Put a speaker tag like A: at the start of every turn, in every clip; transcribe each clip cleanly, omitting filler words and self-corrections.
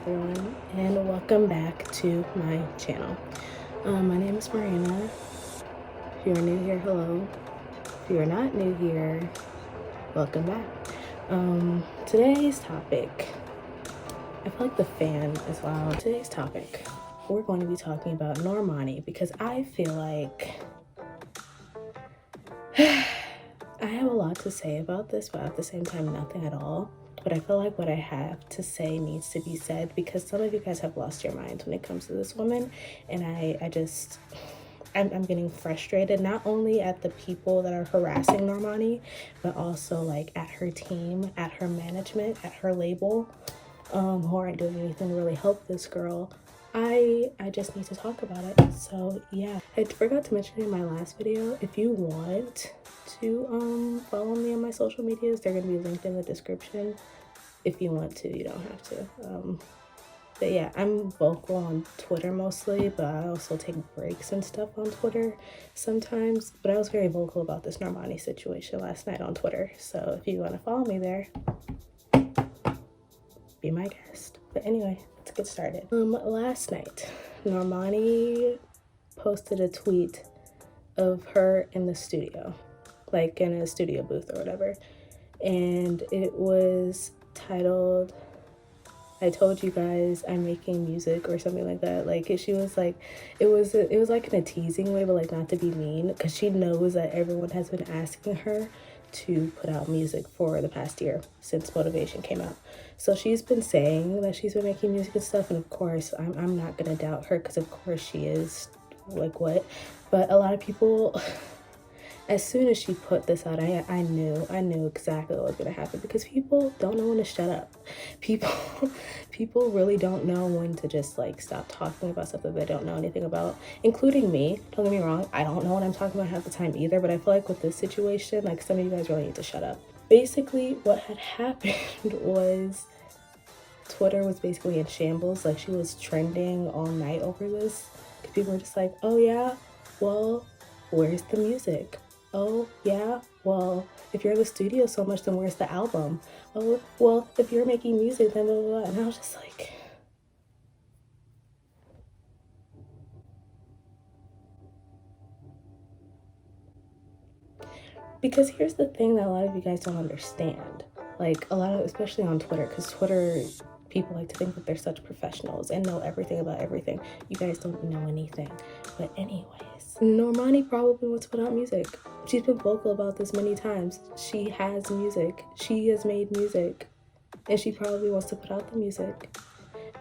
A: everyone, and welcome back to my channel. My name is Marina. If you are new here, hello. If you are not new here, welcome back. Today's topic, I feel like the fan as well. Today's topic, we're going to be talking about normani because I feel like I have a lot to say about this, but at the same time, nothing at all. But I feel like what I have to say needs to be said because some of you guys have lost your minds when it comes to this woman. And I'm getting frustrated, not only at the people that are harassing Normani, but also like at her team, at her management, at her label, who aren't doing anything to really help this girl. I just need to talk about it. So yeah, I forgot to mention in my last video, if you want to follow me on my social medias, they're gonna be linked in the description. If you want to, you don't have to. But yeah, I'm vocal on Twitter mostly, but I also take breaks and stuff on Twitter sometimes. But I was very vocal about this Normani situation last night on Twitter. So if you want to follow me there, be my guest. But anyway, let's get started. Last night, Normani posted a tweet of her in the studio, like in a studio booth or whatever, and it was titled, "I told you guys I'm making music," or something like that. Like she was like, it was like in a teasing way, but like not to be mean, because she knows that everyone has been asking her to put out music for the past year since Motivation came out. So she's been saying that she's been making music and stuff, and of course I'm not gonna doubt her, because of course she is. Like what? But a lot of people, as soon as she put this out, I knew exactly what was gonna happen, because people don't know when to shut up. People really don't know when to just like stop talking about stuff that they don't know anything about, including me. Don't get me wrong, I don't know what I'm talking about half the time either, but I feel like with this situation, like some of you guys really need to shut up. Basically, what had happened was Twitter was basically in shambles. Like she was trending all night over this, because people were just like, oh yeah, well, where's the music? Oh yeah, well, if you're in the studio so much, then where's the album? Oh, well, if you're making music, then blah, blah, blah. And I was just like, because here's the thing that a lot of you guys don't understand. Like a lot of, especially on Twitter, because Twitter, people like to think that they're such professionals and know everything about everything. You guys don't know anything. But anyways, Normani probably wants to put out music. She's been vocal about this many times. She has music. She has made music. And she probably wants to put out the music.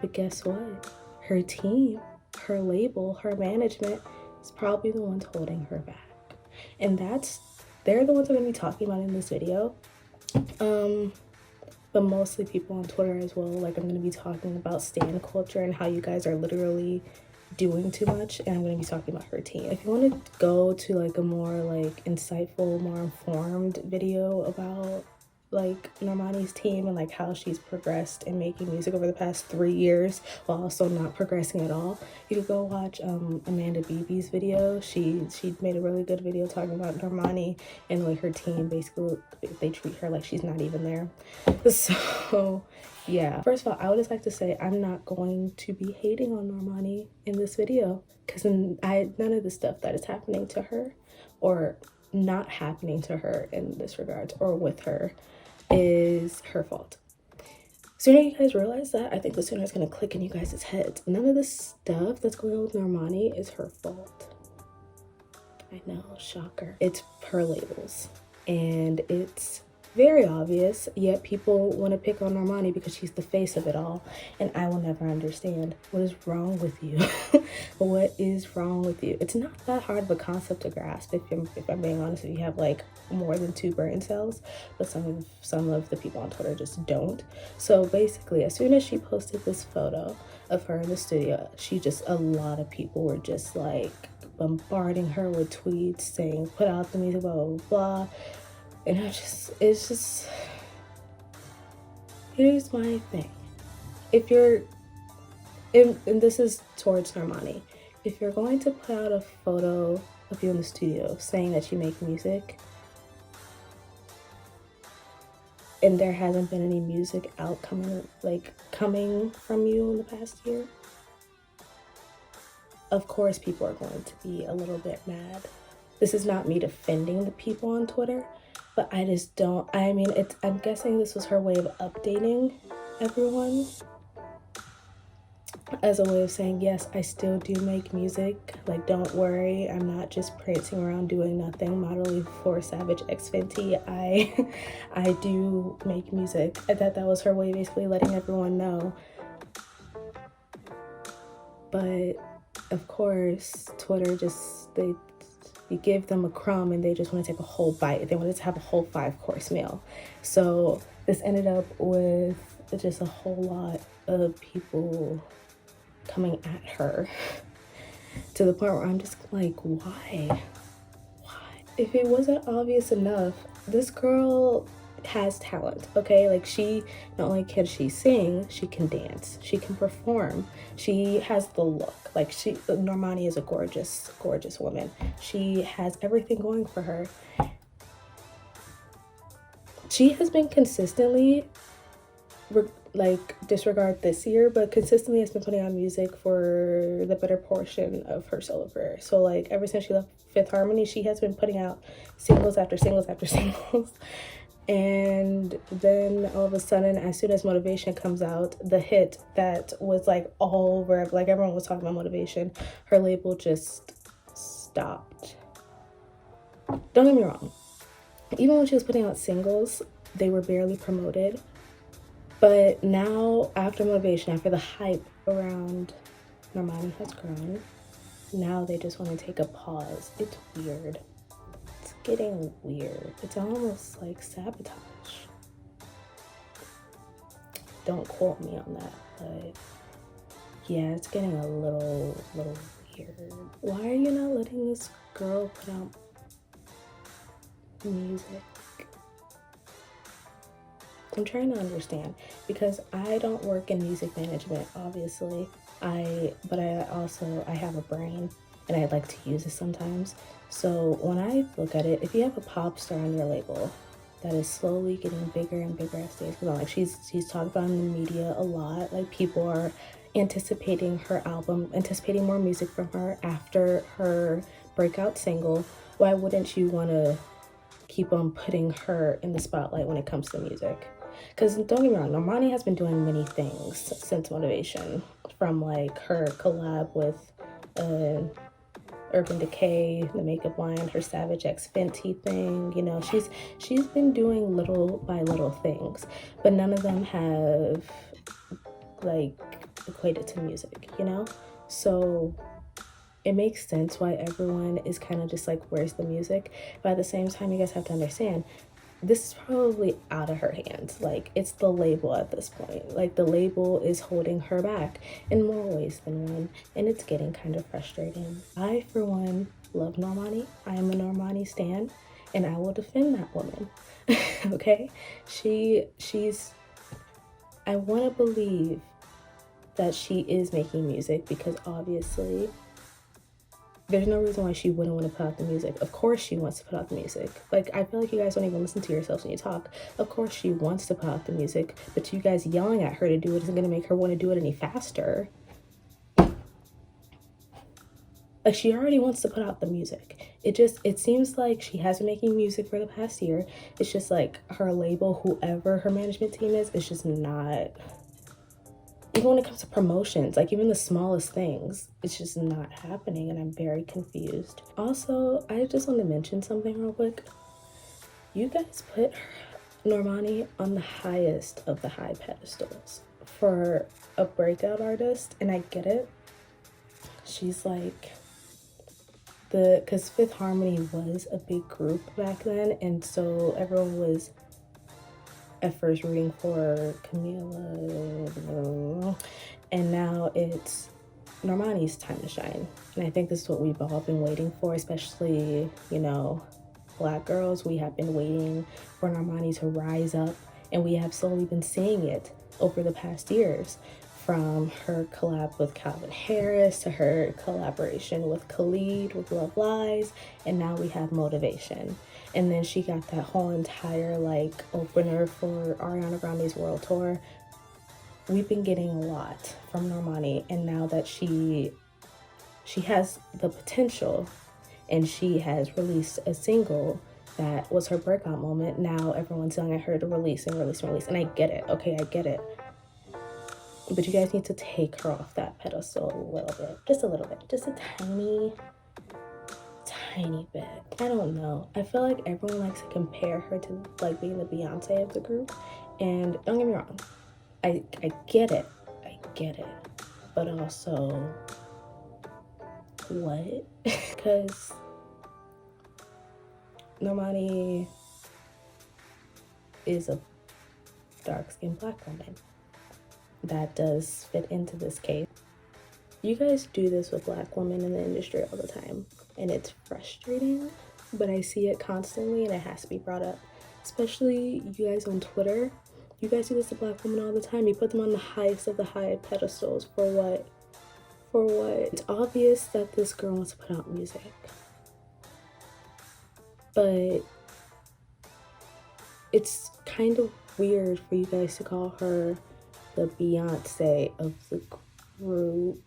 A: But guess what? Her team, her label, her management is probably the ones holding her back. And they're the ones I'm going to be talking about in this video. But mostly people on Twitter as well. Like I'm going to be talking about stan culture and how you guys are literally doing too much, and I'm going to be talking about her team. If you want to go to like a more like insightful, more informed video about like Normani's team and like how she's progressed in making music over the past 3 years while also not progressing at all, you could go watch Amanda Beebe's video. She made a really good video talking about Normani and like her team. Basically they treat her like she's not even there. So yeah, first of all, I would just like to say I'm not going to be hating on Normani in this video, because none of the stuff that is happening to her or not happening to her in this regard or with her is her fault. Sooner you guys realize that, I think the sooner it's going to click in you guys' heads. None of the stuff that's going on with Normani is her fault. I know, shocker. It's her labels, and it's very obvious, yet people want to pick on Normani because she's the face of it all, and I will never understand. What is wrong with you? What is wrong with you? It's not that hard of a concept to grasp, if I'm being honest. If you have like more than 2 brain cells, but some of the people on Twitter just don't. So basically, as soon as she posted this photo of her in the studio, a lot of people were just like bombarding her with tweets saying, put out the music, blah, blah, blah. And it's just, here's my thing. If you're, and this is towards Normani, if you're going to put out a photo of you in the studio saying that you make music, and there hasn't been any music out coming from you in the past year, of course people are going to be a little bit mad. This is not me defending the people on Twitter, but I just don't, I mean, I'm guessing this was her way of updating everyone as a way of saying, yes, I still do make music. Like, don't worry, I'm not just prancing around doing nothing, modeling for Savage X Fenty. I do make music. I thought that was her way of basically letting everyone know. But of course, Twitter you give them a crumb and they just want to take a whole bite. They wanted to have a whole 5-course meal. So this ended up with just a whole lot of people coming at her to the point where I'm just like, why? If it wasn't obvious enough, this girl has talent, okay? Like, she not only can she sing, she can dance, she can perform, she has the look. Like, Normani is a gorgeous woman. She has everything going for her. She has been consistently, disregard this year, but consistently has been putting out music for the better portion of her solo career. So like ever since she left Fifth Harmony, she has been putting out singles after singles after singles. And then all of a sudden, as soon as Motivation comes out, the hit that was like all over, like everyone was talking about Motivation, her label just stopped. Don't get me wrong, even when she was putting out singles, they were barely promoted. But now, after Motivation, after the hype around Normani has grown, now they just want to take a pause. It's weird. It's getting weird. It's almost like sabotage. Don't quote me on that, but yeah, it's getting a little weird. Why are you not letting this girl put out music? I'm trying to understand, because I don't work in music management, obviously. But I have a brain and I like to use it sometimes. So when I look at it, if you have a pop star on your label that is slowly getting bigger and bigger as days go on, like she's talked about in the media a lot, like people are anticipating her album, anticipating more music from her after her breakout single. Why wouldn't you want to keep on putting her in the spotlight when it comes to music? Because don't get me wrong, Normani has been doing many things since Motivation, from like her collab with Urban Decay, the makeup line, her Savage X Fenty thing. You know, she's been doing little by little things, but none of them have like equated to music, you know? So it makes sense why everyone is kind of just like, where's the music? But at the same time, you guys have to understand, this is probably out of her hands. Like, it's the label at this point. Like, the label is holding her back in more ways than one, and it's getting kind of frustrating. I, for one, love Normani. I am a Normani stan, and I will defend that woman. Okay? She's I want to believe that she is making music, because obviously there's no reason why she wouldn't want to put out the music. Of course she wants to put out the music. Like, I feel like you guys don't even listen to yourselves when you talk. Of course she wants to put out the music, but you guys yelling at her to do it isn't going to make her want to do it any faster. Like, she already wants to put out the music. It seems like she has been making music for the past year. It's just like her label, whoever her management team is, it's just not... Even when it comes to promotions, like even the smallest things, it's just not happening, and I'm very confused. Also, I just want to mention something real quick. You guys put Normani on the highest of the high pedestals for a breakout artist, and I get it. She's like because Fifth Harmony was a big group back then, and so everyone was at first rooting for Camila, and now it's Normani's time to shine. And I think this is what we've all been waiting for, especially, you know, Black girls. We have been waiting for Normani to rise up, and we have slowly been seeing it over the past years, from her collab with Calvin Harris to her collaboration with Khalid with Love Lies, and now we have Motivation. And then she got that whole entire like opener for Ariana Grande's world tour. We've been getting a lot from Normani, and now that she has the potential and she has released a single that was her breakout moment, now everyone's telling her to release and release and release. And I get it, okay, I get it. But you guys need to take her off that pedestal a little bit. Just a little bit. Just a tiny bit. I don't know. I feel like everyone likes to compare her to like being the Beyonce of the group. And don't get me wrong. I get it. I get it. But also, what? Because Normani is a dark-skinned black woman. That does fit into this case. You guys do this with black women in the industry all the time, and it's frustrating, but I see it constantly and it has to be brought up. Especially you guys on Twitter. You guys do this to black women all the time. You put them on the highest of the high pedestals. For what? For what? It's obvious that this girl wants to put out music. But it's kind of weird for you guys to call her the Beyonce of the group.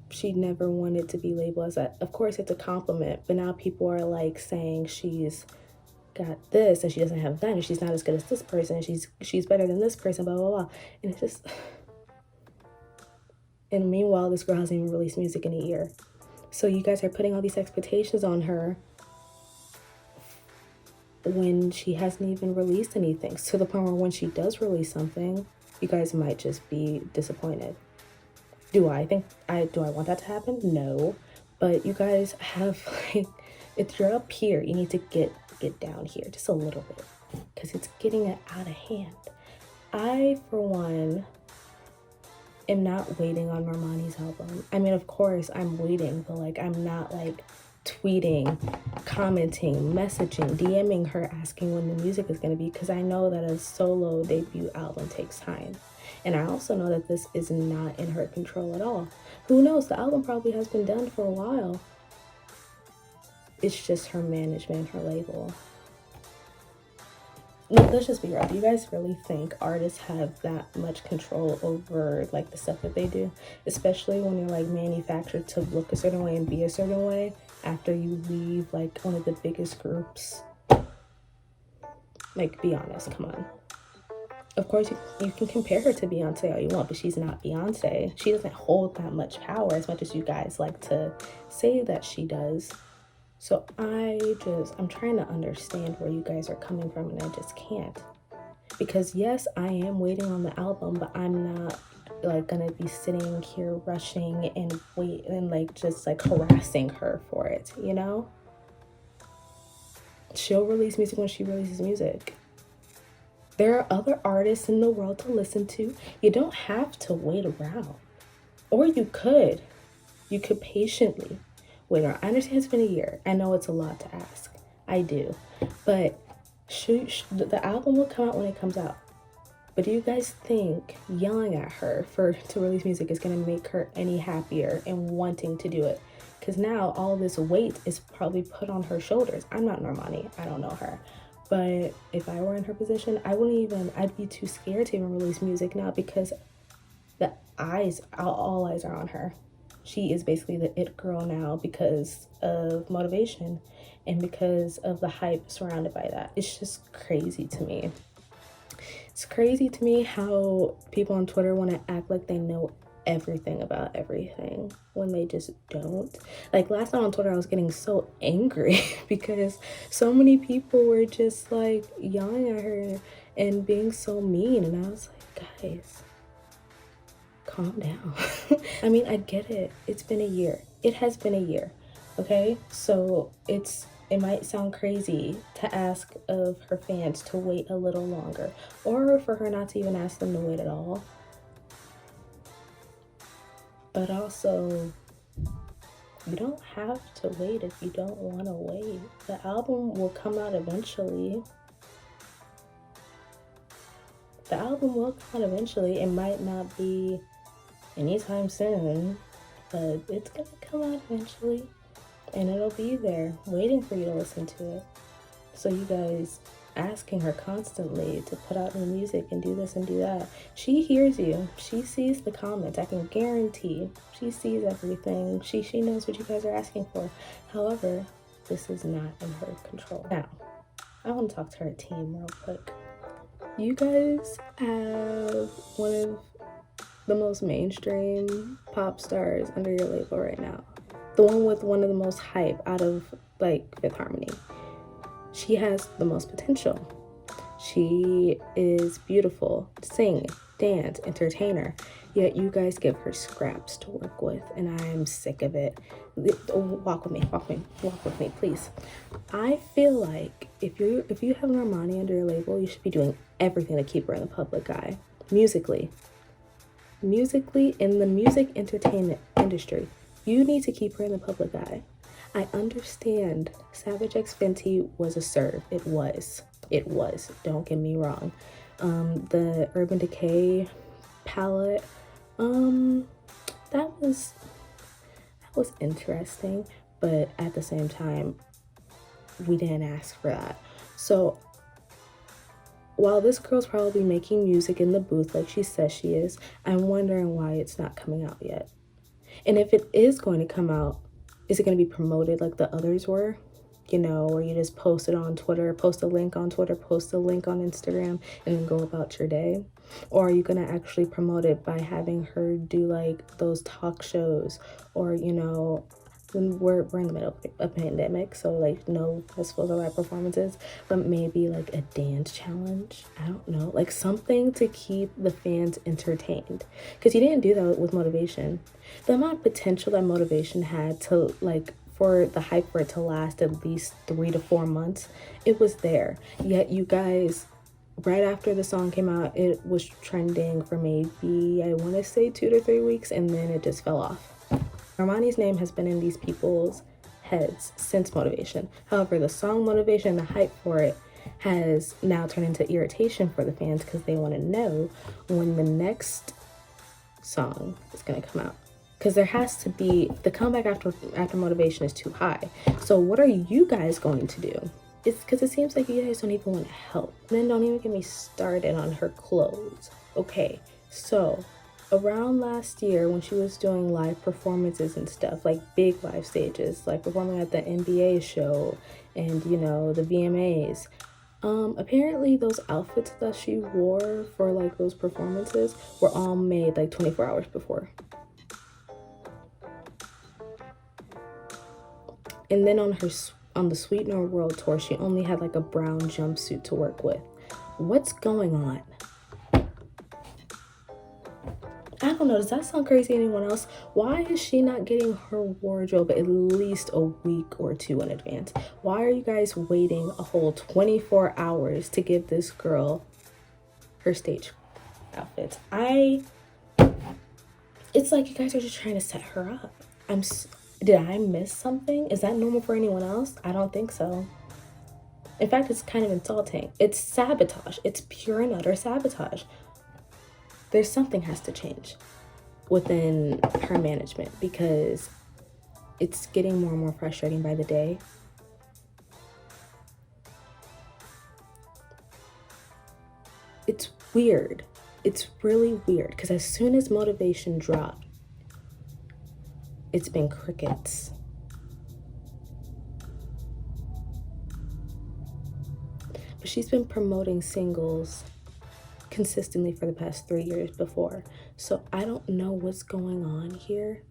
A: She never wanted to be labeled as that. Of course, it's a compliment, but now people are like saying she's got this and she doesn't have that, and she's not as good as this person, and she's better than this person, blah blah blah. And it's just, and meanwhile, this girl hasn't even released music in a year. So you guys are putting all these expectations on her when she hasn't even released anything, to the point where when she does release something, you guys might just be disappointed. Do I want that to happen? No. But you guys have, like, if you're up here, you need to get down here just a little bit, because it's getting it out of hand. I, for one, am not waiting on Normani's album. I mean, of course I'm waiting, but like I'm not like tweeting, commenting, messaging, DMing her asking when the music is going to be, because I know that a solo debut album takes time. And I also know that this is not in her control at all. Who knows? The album probably has been done for a while. It's just her management, her label. Look, let's just be real. Do you guys really think artists have that much control over like the stuff that they do? Especially when you're like manufactured to look a certain way and be a certain way after you leave like one of the biggest groups. Like, be honest, come on. Of course, you can compare her to Beyonce all you want, but she's not Beyonce. She doesn't hold that much power as much as you guys like to say that she does. So I'm trying to understand where you guys are coming from, and I just can't. Because yes, I am waiting on the album, but I'm not like gonna be sitting here rushing and wait and like just like harassing her for it, you know? She'll release music when she releases music. There are other artists in the world to listen to. You don't have to wait around. Or you could. You could patiently wait around. I understand it's been a year. I know it's a lot to ask. I do. But the album will come out when it comes out. But do you guys think yelling at her to release music is going to make her any happier and wanting to do it? Because now all this weight is probably put on her shoulders. I'm not Normani. I don't know her. But if I were in her position, I'd be too scared to even release music now, because all eyes are on her. She is basically the it girl now because of motivation and because of the hype surrounded by that. It's just crazy to me. It's crazy to me how people on Twitter want to act like they know everything about everything when they just don't. Like last night on Twitter, I was getting so angry because so many people were just like yelling at her and being so mean, and I was like, guys, calm down. I mean, I get it. It's been a year. It has been a year. Okay, so it might sound crazy to ask of her fans to wait a little longer, or for her not to even ask them to wait at all. But also, you don't have to wait if you don't want to wait. The album will come out eventually. The album will come out eventually. It might not be anytime soon, but it's gonna come out eventually. and it'll be there waiting for you to listen to it. So you guys asking her constantly to put out new music and do this and do that. She hears you. She sees the comments. I can guarantee she sees everything. She knows what you guys are asking for. However, this is not in her control. Now, I want to talk to her team real quick. You guys have one of the most mainstream pop stars under your label right now. The one with one of the most hype out of like Fifth Harmony. She has the most potential. She is beautiful, sing, dance, entertainer. Yet you guys give her scraps to work with, and I'm sick of it. Walk with me, please. I feel like if you have Normani under your label, you should be doing everything to keep her in the public eye. Musically, in the music entertainment industry, you need to keep her in the public eye. I understand Savage X Fenty was a serve. It was. Don't get me wrong. The Urban Decay palette, that was interesting, but at the same time, we didn't ask for that. So while this girl's probably making music in the booth like she says she is, I'm wondering why it's not coming out yet. And if it is going to come out, is it going to be promoted like the others were? You know, where you just post it on Twitter, post a link on Twitter, post a link on Instagram, and then go about your day? Or are you going to actually promote it by having her do like those talk shows? Or, you know, we're in the middle of a pandemic, so like no festivals or live performances, but maybe like a dance challenge. I don't know, like something to keep the fans entertained, because you didn't do that with Motivation. The amount of potential that Motivation had to like for the hype for it to last at least 3 to 4 months, it was there. Yet you guys, right after the song came out, it was trending for maybe, I want to say 2 to 3 weeks, and then it just fell off. Normani's name has been in these people's heads since Motivation. However, the song Motivation, the hype for it, has now turned into irritation for the fans because they want to know when the next song is going to come out. Because there has to be, the comeback after Motivation is too high. So what are you guys going to do? It's because it seems like you guys don't even want to help. And then don't even get me started on her clothes. Okay, so around last year when she was doing live performances and stuff, like big live stages, like performing at the NBA show and, you know, the VMAs, apparently those outfits that she wore for like those performances were all made like 24 hours before. And then on the Sweetener World Tour, she only had like a brown jumpsuit to work with. What's going on? I don't know, does that sound crazy to anyone else? Why is she not getting her wardrobe at least a week or two in advance? Why are you guys waiting a whole 24 hours to give this girl her stage outfits? It's like you guys are just trying to set her up. Did I miss something? Is that normal for anyone else? I don't think so. In fact, it's kind of insulting. It's sabotage. It's pure and utter sabotage. There's something has to change within her management because it's getting more and more frustrating by the day. It's weird. It's really weird because as soon as Motivation dropped, it's been crickets. But she's been promoting singles consistently for the past 3 years before. So I don't know what's going on here.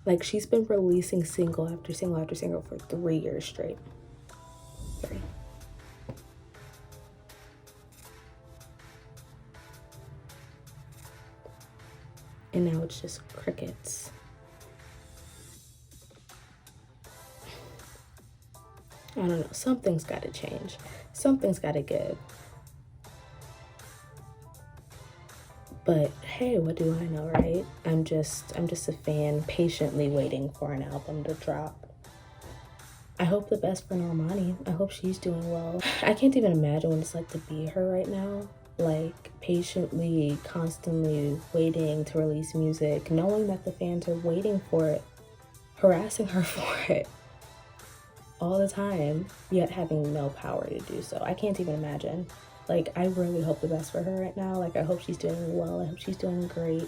A: Like, she's been releasing single after single after single for 3 years straight. 3. And now it's just crickets. I don't know. Something's got to change. Something's got to give. But hey, what do I know, right? I'm just a fan patiently waiting for an album to drop. I hope the best for Normani. I hope she's doing well. I can't even imagine what it's like to be her right now. Like, patiently, constantly waiting to release music, knowing that the fans are waiting for it. harassing her for it all the time, yet having no power to do so. I can't even imagine. Like, I really hope the best for her right now. Like, I hope she's doing well. I hope she's doing great.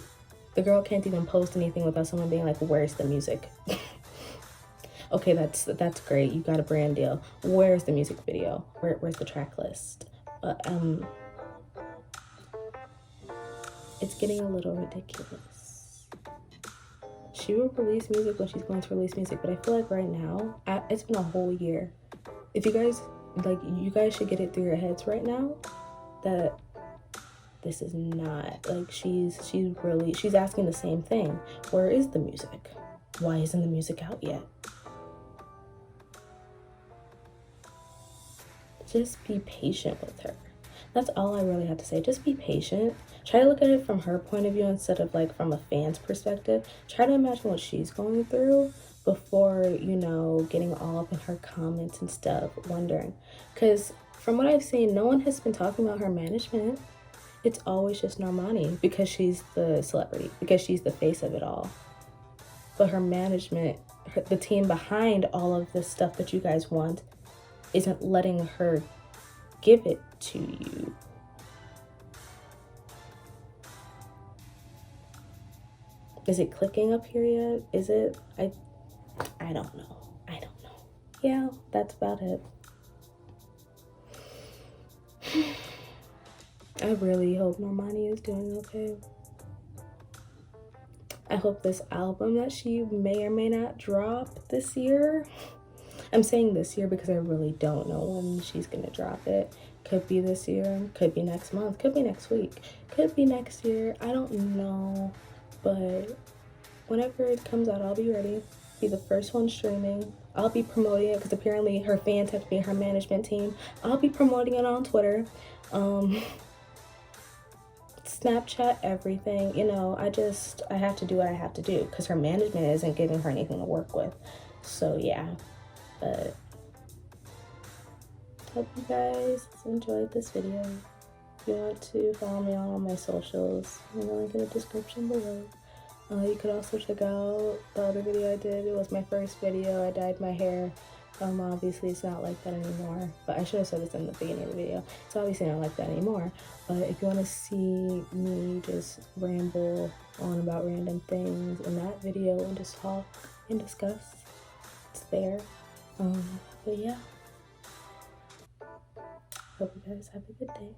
A: The girl can't even post anything without someone being like, where's the music? Okay, that's great. You got a brand deal. Where's the music video? Where's the track list? It's getting a little ridiculous. She will release music when she's going to release music, but I feel like right now, it's been a whole year. If you guys, like, you guys should get it through your heads right now that this is not, like, she's asking the same thing. Where is the music? Why isn't the music out yet? Just be patient with her. That's all I really have to say. Just be patient. Try to look at it from her point of view instead of like from a fan's perspective. Try to imagine what she's going through before, you know, getting all up in her comments and stuff, wondering. Because from what I've seen, no one has been talking about her management. It's always just Normani because she's the celebrity, because she's the face of it all. But her management, the team behind all of this stuff that you guys want, isn't letting her give it to you. Is it clicking up here yet? Is it? I don't know. I don't know. Yeah, that's about it. I really hope Normani is doing okay. I hope this album that she may or may not drop this year. I'm saying this year because I really don't know when she's gonna drop it. Could be this year, could be next month, could be next week, could be next year. I don't know, but whenever it comes out, I'll be ready. Be the first one streaming. I'll be promoting it because apparently her fans have to be her management team. I'll be promoting it on Twitter, Snapchat, everything. You know, I have to do what I have to do because her management isn't giving her anything to work with. So yeah, but hope you guys enjoyed this video. If you want to follow me on all my socials, I'm gonna link in the description below. You could also check out the other video I did. It was my first video. I dyed my hair. Obviously it's not like that anymore, but I should have said this in the beginning of the video. It's obviously not like that anymore, but if you want to see me just ramble on about random things in that video and just talk and discuss, it's there. But yeah, hope you guys have a good day.